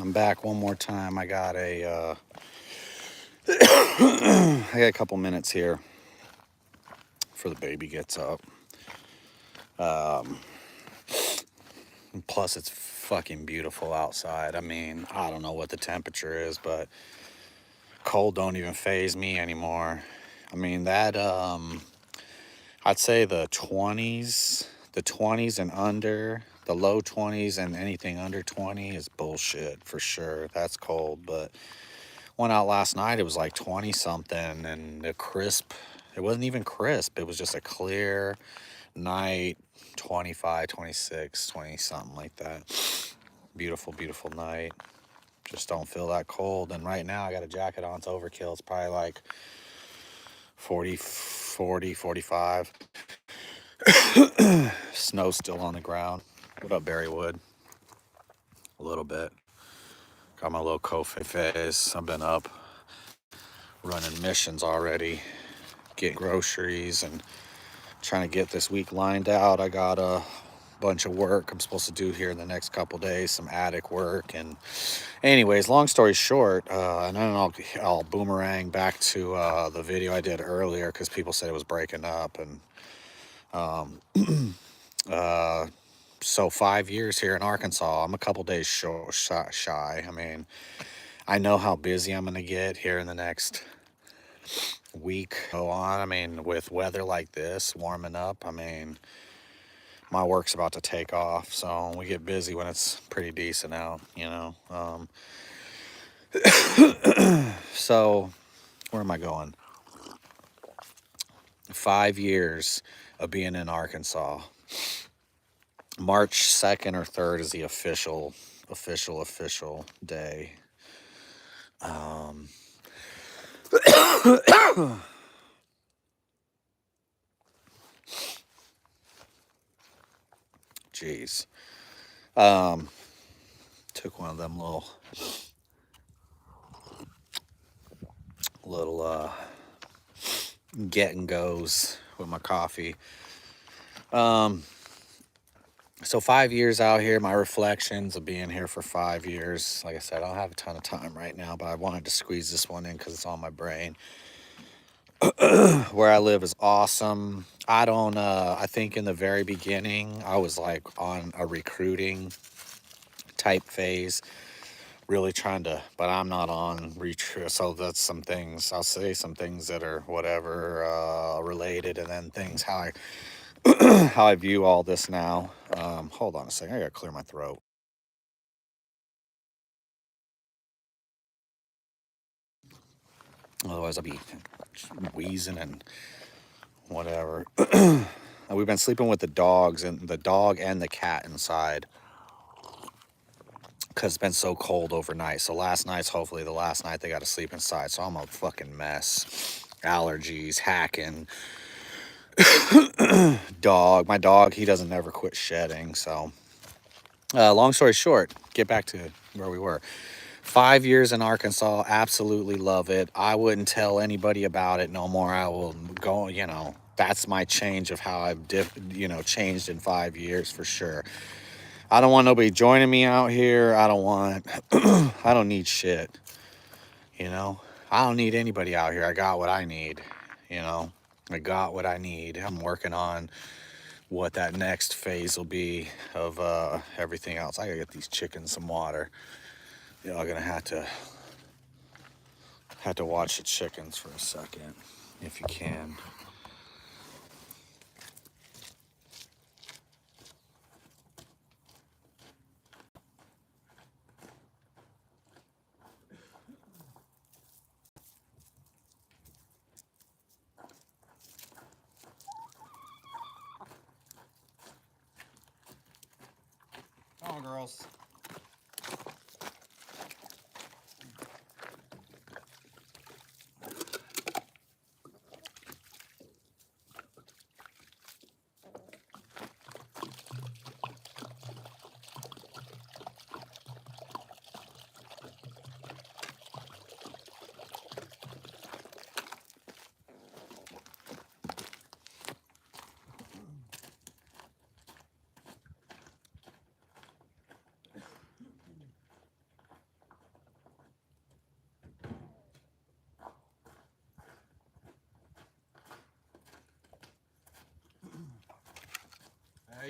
I'm back one more time. I got a couple minutes here before the baby gets up. Plus, it's fucking beautiful outside. I mean, I don't know what the temperature is, but cold don't even faze me anymore. I mean, I'd say the 20s and under, the low 20s and anything under 20 is bullshit for sure. That's cold, but went out last night, it was like 20 something, and the crisp, it wasn't even crisp, it was just a clear night, 25, 26, 20 something like that. Beautiful, beautiful night. Just don't feel that cold. And right now I got a jacket on, it's overkill. It's probably like 40, 40, 45. Snow still on the ground. What up, Berrywood? A little bit. Got my little Kofi face. I've been up running missions already, getting groceries and trying to get this week lined out. I got a bunch of work I'm supposed to do here in the next couple days, some attic work. And anyways, long story short, and then I'll boomerang back to the video I did earlier because people said it was breaking up. And so 5 years here in Arkansas, I'm a couple days shy. I mean, I know how busy I'm going to get here in the next week go on. I mean, with weather like this warming up, I mean, my work's about to take off, so we get busy when it's pretty decent out, you know. So where am I going? 5 years of being in Arkansas. March 2nd or 3rd is the official day. Jeez. Took one of them little get and goes with my coffee. So 5 years out here, my reflections of being here for 5 years. Like I said, I don't have a ton of time right now, but I wanted to squeeze this one in because it's on my brain. Where I live is awesome. I think in the very beginning, I was like on a recruiting type phase, really trying to, but I'm not on recruit. So that's some things, I'll say some things that are whatever related, and then things how I view all this now. Hold on a second, I gotta clear my throat. Otherwise, I'll be wheezing and whatever. We've been sleeping with the dogs and the dog and the cat inside because it's been so cold overnight. So last night's hopefully the last night they got to sleep inside. So I'm a fucking mess. Allergies, hacking. My dog, he doesn't ever quit shedding. So long story short, get back to where we were. 5 years in Arkansas, absolutely love it. I wouldn't tell anybody about it no more. I will go, that's my change of how I've, changed in 5 years for sure. I don't want nobody joining me out here. I don't need shit, I don't need anybody out here. I got what I need, I got what I need. I'm working on what that next phase will be of everything else. I gotta get these chickens some water. Y'all gonna have to watch the chickens for a second if you can. Come on, girls.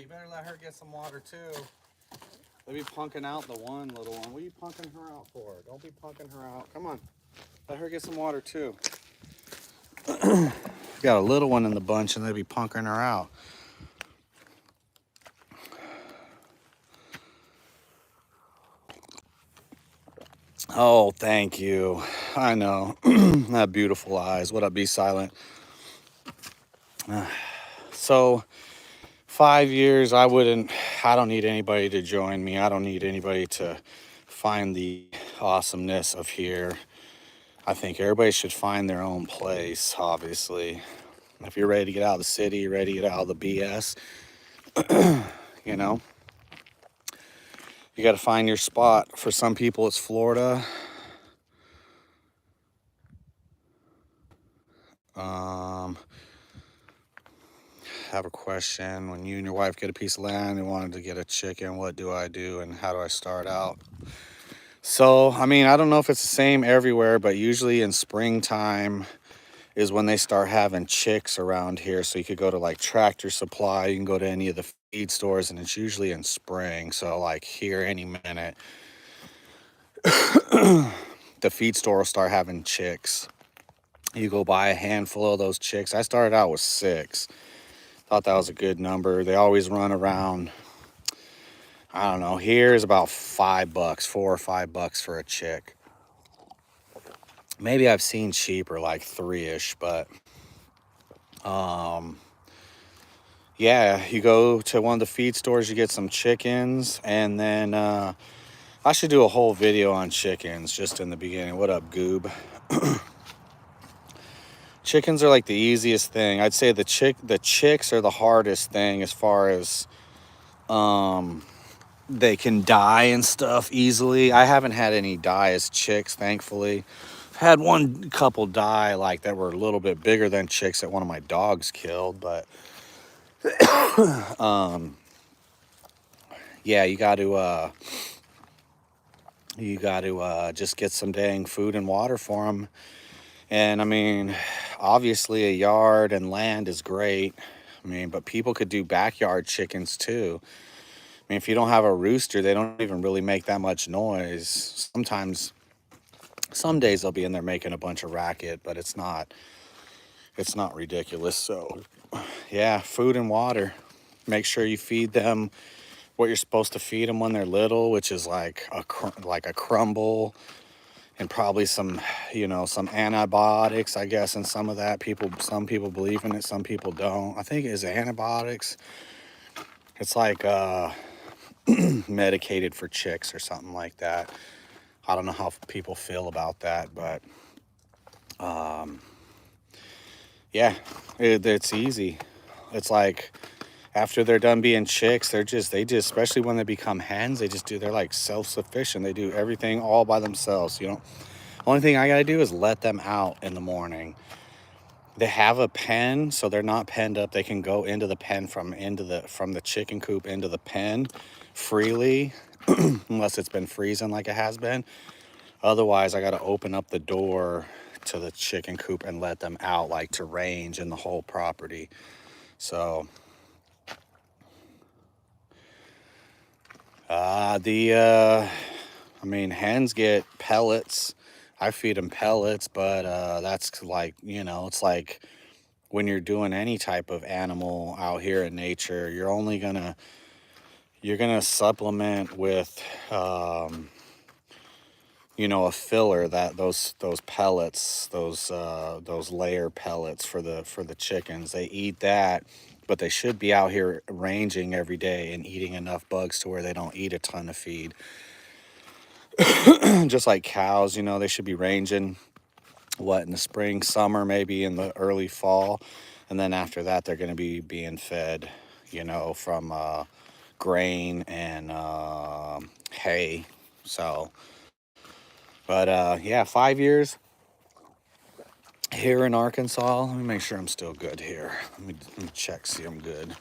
you better let her get some water too. They be punking out the one little one. What are you punking her out for? Don't be punking her out. Come on. Let her get some water too. Got a little one in the bunch and they be punking her out. Oh, thank you. I know. That beautiful eyes. What up, Be Silent? So 5 years, I don't need anybody to join me. I don't need anybody to find the awesomeness of here. I think everybody should find their own place, obviously. If you're ready to get out of the city, you're ready to get out of the BS, you know, you got to find your spot. For some people, it's Florida. Have a question. When you and your wife get a piece of land and wanted to get a chicken, what do I do and how do I start out? So, I mean, I don't know if it's the same everywhere, but usually in springtime is when they start having chicks around here. So you could go to like Tractor Supply, you can go to any of the feed stores, and it's usually in spring. So like here any minute, the feed store will start having chicks. You go buy a handful of those chicks. I started out with 6. Thought that was a good number. They always run around, I don't know, here is about $5, $4 or $5 for a chick. Maybe I've seen cheaper, like 3-ish, but yeah, you go to one of the feed stores, you get some chickens, and then I should do a whole video on chickens just in the beginning. What up, Goob? Chickens are like the easiest thing. I'd say the chicks are the hardest thing as far as they can die and stuff easily. I haven't had any die as chicks, thankfully. I've had one couple die like that were a little bit bigger than chicks that one of my dogs killed, but yeah, you got to just get some dang food and water for them. And I mean, obviously a yard and land is great. I mean, but people could do backyard chickens too. I mean, if you don't have a rooster, they don't even really make that much noise. Sometimes, some days they'll be in there making a bunch of racket, but it's not ridiculous. So yeah, food and water. Make sure you feed them what you're supposed to feed them when they're little, which is like a crumble and probably some, some antibiotics, I guess. And some of that some people believe in it, some people don't. I think it's antibiotics. It's like medicated for chicks or something like that. I don't know how people feel about that, but yeah, it's easy. It's like after they're done being chicks, they just, especially when they become hens, they're like self-sufficient. They do everything all by themselves, Only thing I gotta do is let them out in the morning. They have a pen, so they're not penned up. They can go into the pen from the chicken coop into the pen freely, unless it's been freezing like it has been. Otherwise, I gotta open up the door to the chicken coop and let them out, like to range in the whole property. So I mean, hens get pellets. I feed them pellets, but that's like, it's like when you're doing any type of animal out here in nature, you're gonna supplement with, a filler, that those pellets, those layer pellets for the chickens. They eat that, but they should be out here ranging every day and eating enough bugs to where they don't eat a ton of feed. Just like cows, they should be ranging in the spring, summer, maybe in the early fall, and then after that they're going to be being fed, from grain and hay. So, but yeah, 5 years here in Arkansas. Let me make sure I'm still good here. Let me check, see I'm good.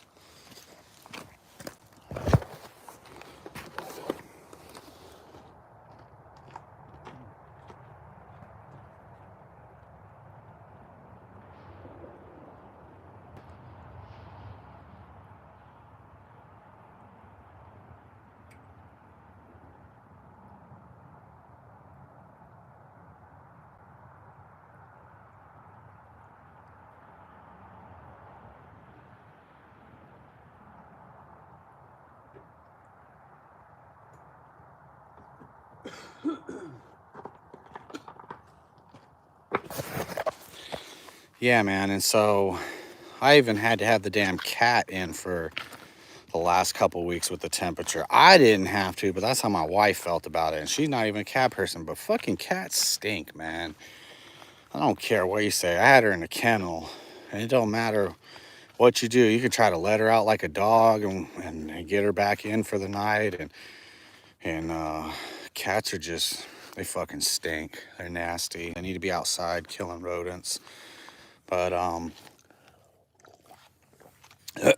Yeah, man. And so I even had to have the damn cat in for the last couple weeks with the temperature. I didn't have to, but that's how my wife felt about it. And she's not even a cat person, but fucking cats stink, man. I don't care what you say. I had her in a kennel, and it don't matter what you do. You could try to let her out like a dog and get her back in for the night. And cats are just, they fucking stink. They're nasty. They need to be outside killing rodents. But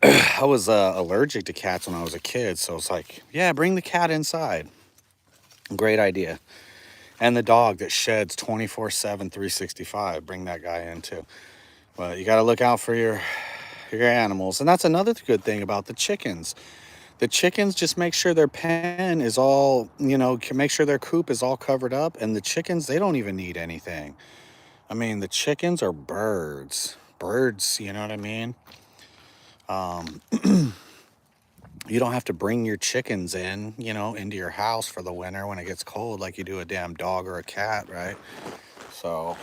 I was allergic to cats when I was a kid, so it's like, yeah, bring the cat inside. Great idea. And the dog that sheds 24/7, 365, bring that guy in too. But you got to look out for your animals. And that's another good thing about the chickens. The chickens, just make sure their pen is all, can make sure their coop is all covered up. And the chickens, they don't even need anything. I mean, the chickens are birds. Birds, you know what I mean? You don't have to bring your chickens into your house for the winter when it gets cold like you do a damn dog or a cat, right? So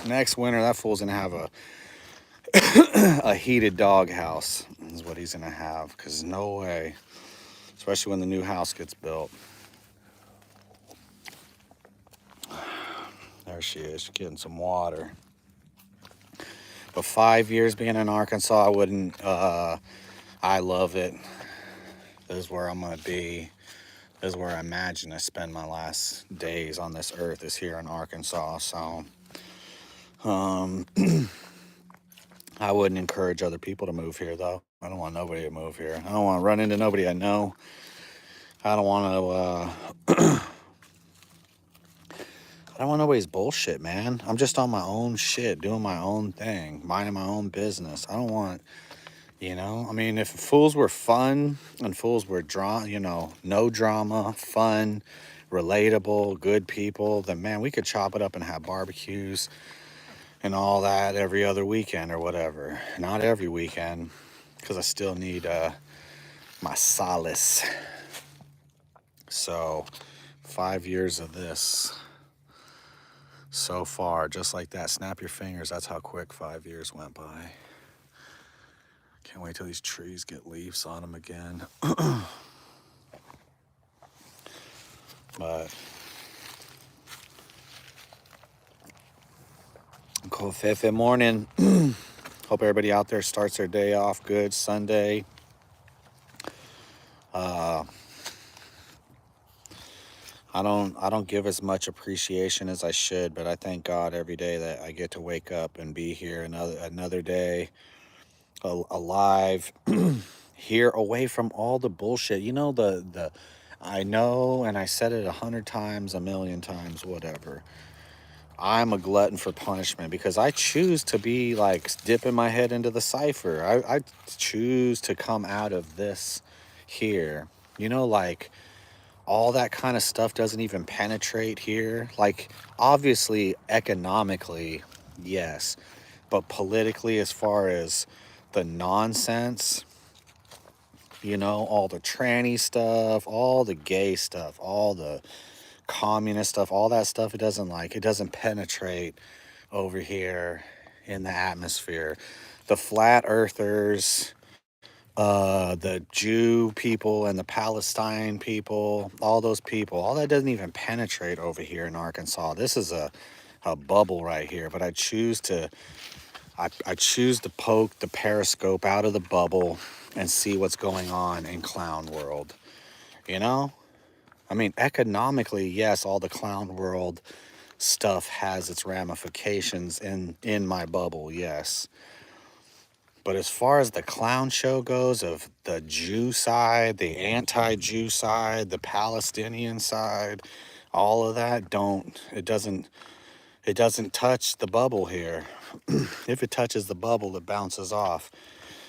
next winter, that fool's gonna have a heated dog house is what he's gonna have, because no way, especially when the new house gets built. There she is, she's getting some water. But 5 years being in Arkansas, I wouldn't, I love it. This is where I'm gonna be. This is where I imagine to spend my last days on this earth, is here in Arkansas. So I wouldn't encourage other people to move here, though. I don't want nobody to move here. I don't want to run into nobody I know. I don't want to I don't want nobody's bullshit, man. I'm just on my own shit, doing my own thing, minding my own business. I don't want, I mean, if fools were fun and fools were no drama, fun, relatable, good people, then man, we could chop it up and have barbecues and all that every other weekend or whatever. Not every weekend, because I still need my solace. So 5 years of this so far, just like that. Snap your fingers. That's how quick 5 years went by. Can't wait till these trees get leaves on them again. But cool fifth morning. Hope everybody out there starts their day off good. Sunday. I don't give as much appreciation as I should, but I thank God every day that I get to wake up and be here another day, alive, here, away from all the bullshit. I know, and I said it 100 times, a million times, whatever. I'm a glutton for punishment because I choose to be like dipping my head into the cipher. I choose to come out of this here. Like all that kind of stuff doesn't even penetrate here. Like, obviously, economically, yes, but politically, as far as the nonsense, all the tranny stuff, all the gay stuff, all the communist stuff, all that stuff, it doesn't penetrate over here in the atmosphere. The flat earthers, the Jew people and the Palestine people, all those people, all that doesn't even penetrate over here in Arkansas. This is a bubble right here, but I choose to poke the periscope out of the bubble and see what's going on in clown world. I mean, economically, yes, all the clown world stuff has its ramifications in my bubble, yes. But as far as the clown show goes, of the Jew side, the anti-Jew side, the Palestinian side, all of that it doesn't touch the bubble here. If it touches the bubble, it bounces off.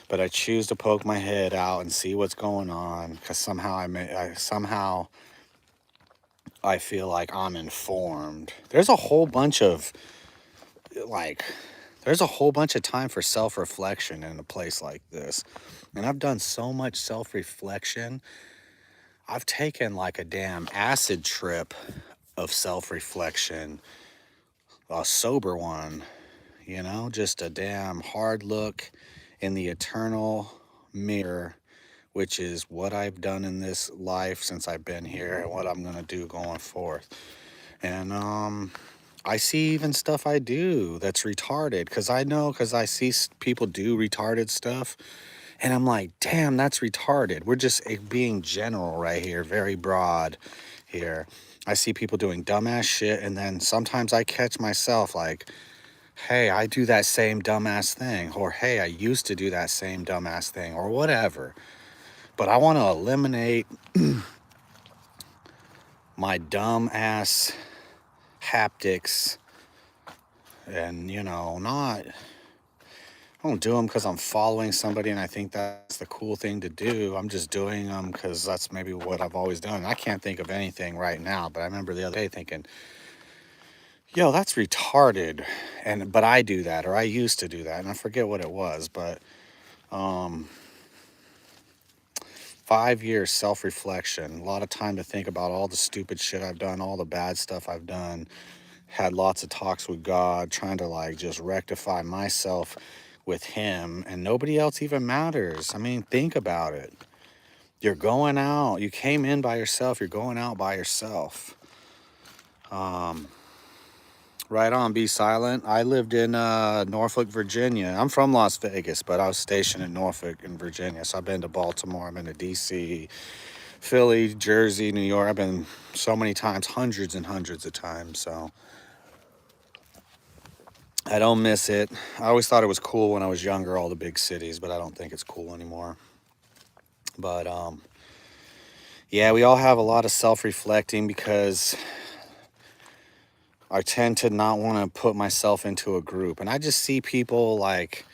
But I choose to poke my head out and see what's going on, because somehow I feel like I'm informed. There's a whole bunch of time for self-reflection in a place like this. And I've done so much self-reflection. I've taken like a damn acid trip of self-reflection, a sober one, just a damn hard look in the eternal mirror, which is what I've done in this life since I've been here and what I'm going to do going forth. And I see even stuff I do that's retarded because I see people do retarded stuff. And I'm like, damn, that's retarded. We're just being general right here, very broad here. I see people doing dumbass shit. And then sometimes I catch myself like, hey, I do that same dumbass thing. Or hey, I used to do that same dumbass thing or whatever. But I want to eliminate my dumbass haptics and, not. I don't do them because I'm following somebody and I think that's the cool thing to do. I'm just doing them because that's maybe what I've always done. I can't think of anything right now, but I remember the other day thinking, yo, that's retarded. But I do that, or I used to do that, and I forget what it was. But 5 years self-reflection, a lot of time to think about all the stupid shit I've done, all the bad stuff I've done. Had lots of talks with God, trying to like just rectify myself with Him, and nobody else even matters. I mean, think about it. You're going out. You came in by yourself. You're going out by yourself. Right on. Be silent. I lived in Norfolk, Virginia. I'm from Las Vegas, but I was stationed in Norfolk in Virginia. So I've been to Baltimore. I've been to DC, Philly, Jersey, New York. I've been so many times, hundreds and hundreds of times. So I don't miss it. I always thought it was cool when I was younger, all the big cities, but I don't think it's cool anymore. But yeah, we all have a lot of self-reflecting because I tend to not want to put myself into a group. And I just see people like,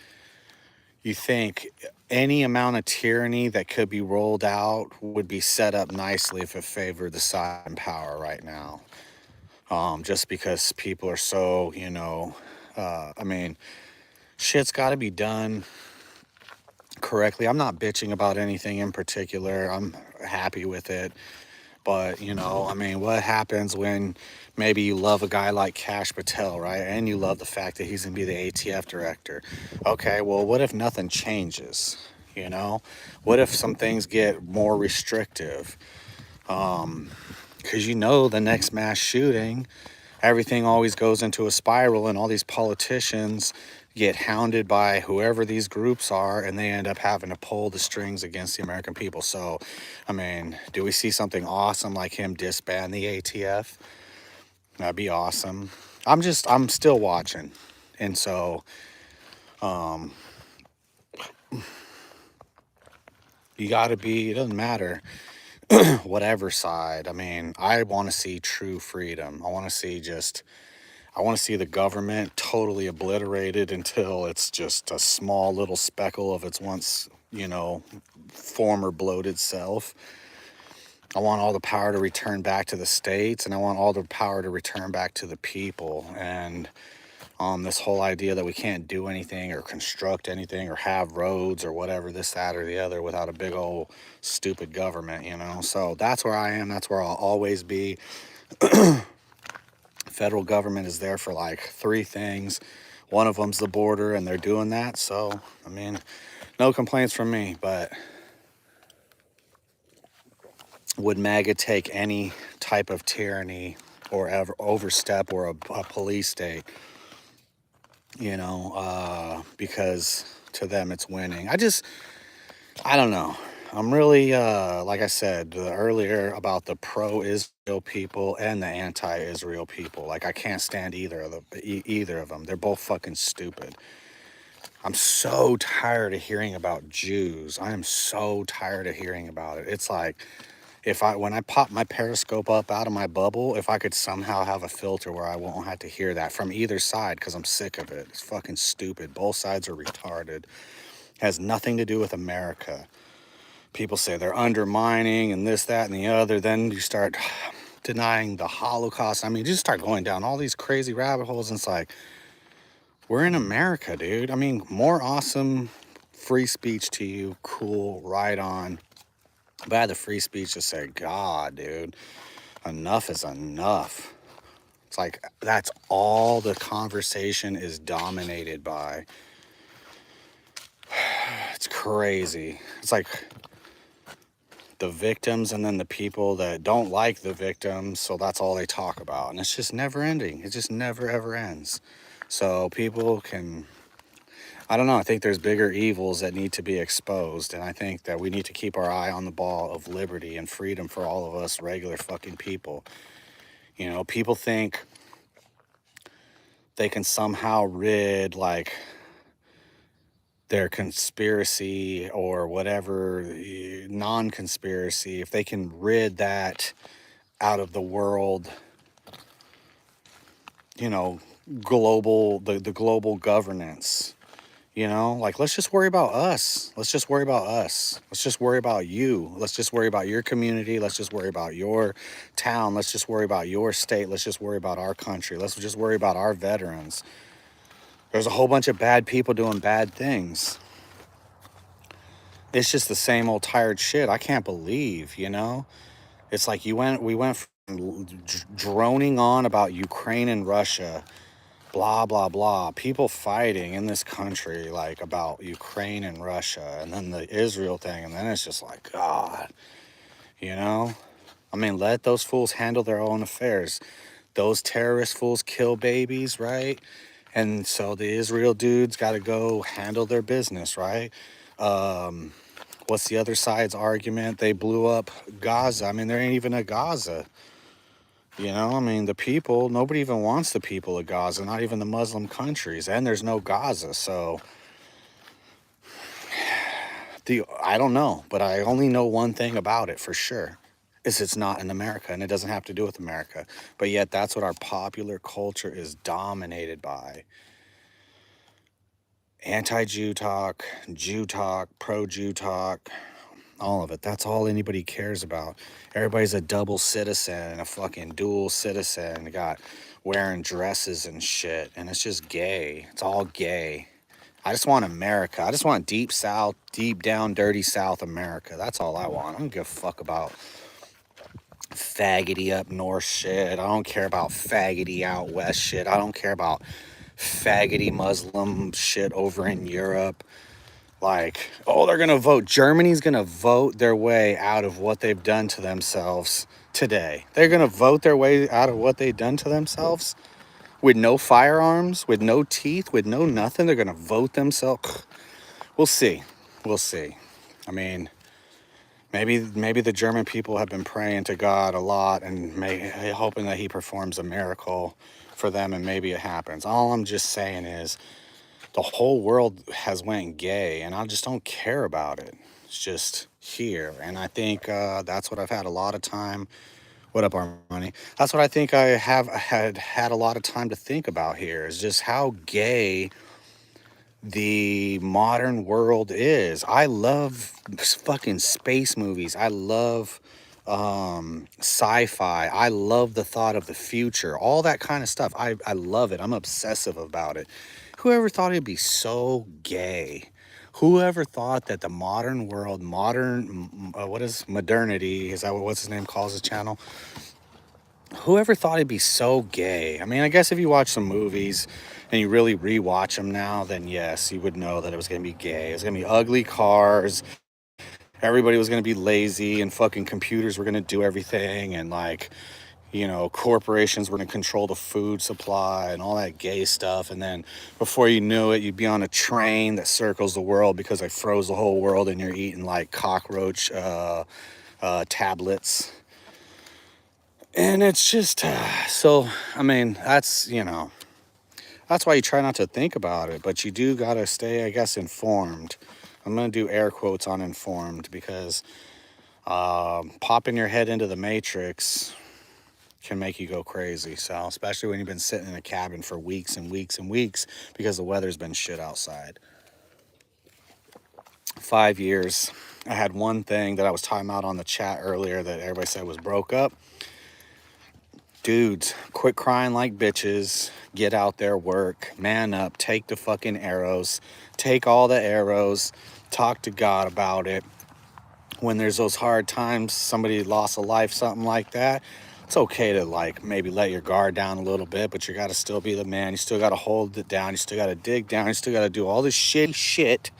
you think any amount of tyranny that could be rolled out would be set up nicely if it favored the side in power right now. Just because people are so, I mean, shit's got to be done correctly. I'm not bitching about anything in particular. I'm happy with it. But, I mean, what happens when maybe you love a guy like Kash Patel, right? And you love the fact that he's going to be the ATF director. Okay, well, what if nothing changes? What if some things get more restrictive? Because the next mass shooting, everything always goes into a spiral, and all these politicians get hounded by whoever these groups are, and they end up having to pull the strings against the American people. So, I mean, do we see something awesome like him disband the ATF? That'd be awesome. I'm still watching. And so, you gotta be, it doesn't matter whatever side. I mean, I want to see true freedom. I want to see the government totally obliterated until it's just a small little speckle of its once, former bloated self. I want all the power to return back to the states, and I want all the power to return back to the people. And this whole idea that we can't do anything or construct anything or have roads or whatever, this, that, or the other without a big old stupid government, So that's where I am. That's where I'll always be. Federal government is there for like three things. One of them's the border, and they're doing that. So, I mean, no complaints from me, but would MAGA take any type of tyranny or ever overstep or a police state, because to them it's winning. I don't know. I'm really, like I said earlier about the pro-Israel people and the anti-Israel people. Like, I can't stand either of them. They're both fucking stupid. I'm so tired of hearing about Jews. I am so tired of hearing about it. It's like, when I pop my Periscope up out of my bubble, if I could somehow have a filter where I won't have to hear that from either side, because I'm sick of it. It's fucking stupid. Both sides are retarded. Has nothing to do with America. People say they're undermining and this, that, and the other. Then you start denying the Holocaust. I mean, you just start going down all these crazy rabbit holes, and it's like, we're in America, dude. I mean, more awesome free speech to you. Cool, right on. But I had the free speech to say, God, dude, enough is enough. It's like that's all the conversation is dominated by. It's crazy. It's like the victims and then the people that don't like the victims, so that's all they talk about. And it's just never ending. It just never ever ends. So people can, I don't know, I think there's bigger evils that need to be exposed, and I think that we need to keep our eye on the ball of liberty and freedom for all of us regular fucking people. You know, people think they can somehow rid like their conspiracy or whatever non-conspiracy, if they can rid that out of the world, you know, global, the global governance, you know, like let's just worry about us. Let's just worry about us. Let's just worry about you. Let's just worry about your community. Let's just worry about your town. Let's just worry about your state. Let's just worry about our country. Let's just worry about our veterans. There's a whole bunch of bad people doing bad things. It's just the same old tired shit. I can't believe, you know? It's like we went from droning on about Ukraine and Russia, blah, blah, blah. People fighting in this country, like about Ukraine and Russia, and then the Israel thing. And then it's just like, God, you know? I mean, let those fools handle their own affairs. Those terrorist fools kill babies, right? And so the Israel dudes got to go handle their business, right? What's the other side's argument? They blew up Gaza. I mean, there ain't even a Gaza. You know, I mean, the people, nobody even wants the people of Gaza, not even the Muslim countries. And there's no Gaza. So, I don't know, but I only know one thing about it for sure. Is it's not in America, and it doesn't have to do with America. But yet that's what our popular culture is dominated by. Anti-Jew talk, pro-Jew talk, all of it. That's all anybody cares about. Everybody's a double citizen, a fucking dual citizen, got wearing dresses and shit, and it's just gay. It's all gay. I just want America. I just want deep South, deep down, dirty South America. That's all I want. I don't give a fuck about faggoty up north shit. I don't care about faggoty out west shit. I don't care about faggoty Muslim shit over in Europe. Like, oh, they're going to vote. Germany's going to vote their way out of what they've done to themselves today. They're going to vote their way out of what they've done to themselves with no firearms, with no teeth, with no nothing. They're going to vote themselves. We'll see. We'll see. I mean, maybe the German people have been praying to God a lot and hoping that he performs a miracle for them, and maybe it happens. All I'm just saying is the whole world has went gay, and I just don't care about it. It's just here, and I think that's what I've had a lot of time. What up, Armani? That's what I think I had a lot of time to think about here, is just how gay the modern world is. I love fucking space movies. I love sci-fi. I love the thought of the future, all that kind of stuff. I love it. I'm obsessive about it. Whoever thought it'd be so gay? Whoever thought that the modern world, what is modernity? Is that what's his name calls his channel? Whoever thought it'd be so gay? I mean, I guess if you watch some movies and you really rewatch them now, then yes, you would know that it was going to be gay. It was going to be ugly cars. Everybody was going to be lazy, and fucking computers were going to do everything. And like, you know, corporations were going to control the food supply and all that gay stuff. And then before you knew it, you'd be on a train that circles the world because they froze the whole world, and you're eating like cockroach tablets. And it's just, so, I mean, that's, you know, that's why you try not to think about it, but you do got to stay, I guess, informed. I'm going to do air quotes on informed, because popping your head into the matrix can make you go crazy. So, especially when you've been sitting in a cabin for weeks and weeks and weeks because the weather's been shit outside. 5 years. I had one thing that I was talking about on the chat earlier that everybody said was broke up. Dudes, quit crying like bitches. Get out there, work, man up, take the fucking arrows, take all the arrows, talk to God about it. when there's those hard times, somebody lost a life, something like that, it's okay to like maybe let your guard down a little bit, but you got to still be the man. You still got to hold it down. You still got to dig down. You still got to do all this shitty shit.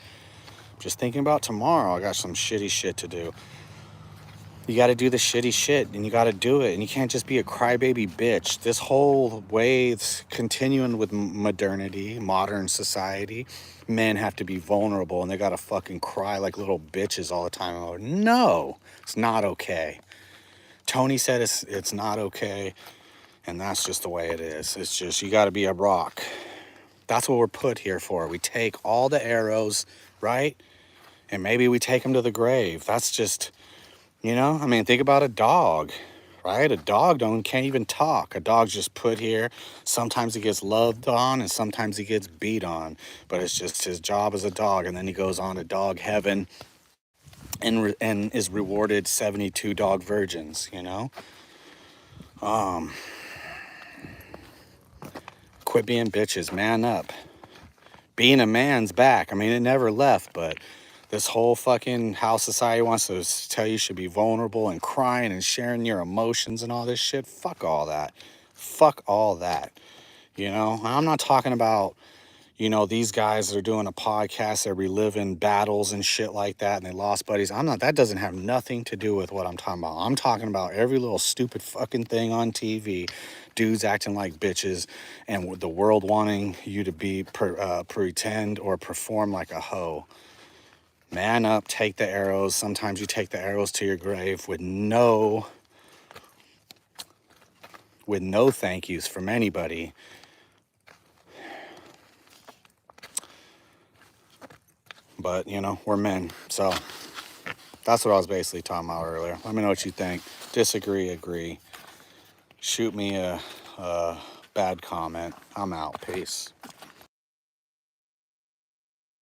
Just thinking about tomorrow, I got some shitty shit to do. You got to do the shitty shit, and you got to do it, and you can't just be a crybaby bitch. This whole way, it's continuing with modernity, modern society. Men have to be vulnerable, and they got to fucking cry like little bitches all the time. Oh, no, it's not okay. Tony said it's not okay, and that's just the way it is. It's just, you got to be a rock. That's what we're put here for. We take all the arrows, right? And maybe we take them to the grave. That's just... You know, I mean, think about a dog, right? A dog can't even talk. A dog's just put here. Sometimes he gets loved on and sometimes he gets beat on. But it's just his job as a dog. And then he goes on to dog heaven and is rewarded 72 dog virgins, you know? Quit being bitches. Man up. Being a man's back. I mean, it never left, but... This whole fucking how society wants to tell you should be vulnerable and crying and sharing your emotions and all this shit. Fuck all that. Fuck all that. You know, I'm not talking about, you know, these guys that are doing a podcast, they're reliving battles and shit like that and they lost buddies. That doesn't have nothing to do with what I'm talking about. I'm talking about every little stupid fucking thing on TV. Dudes acting like bitches and the world wanting you to be pretend or perform like a hoe. Man up, take the arrows. Sometimes you take the arrows to your grave with no thank yous from anybody. But, you know, we're men. So that's what I was basically talking about earlier. Let me know what you think. Disagree, agree. Shoot me a bad comment. I'm out. Peace.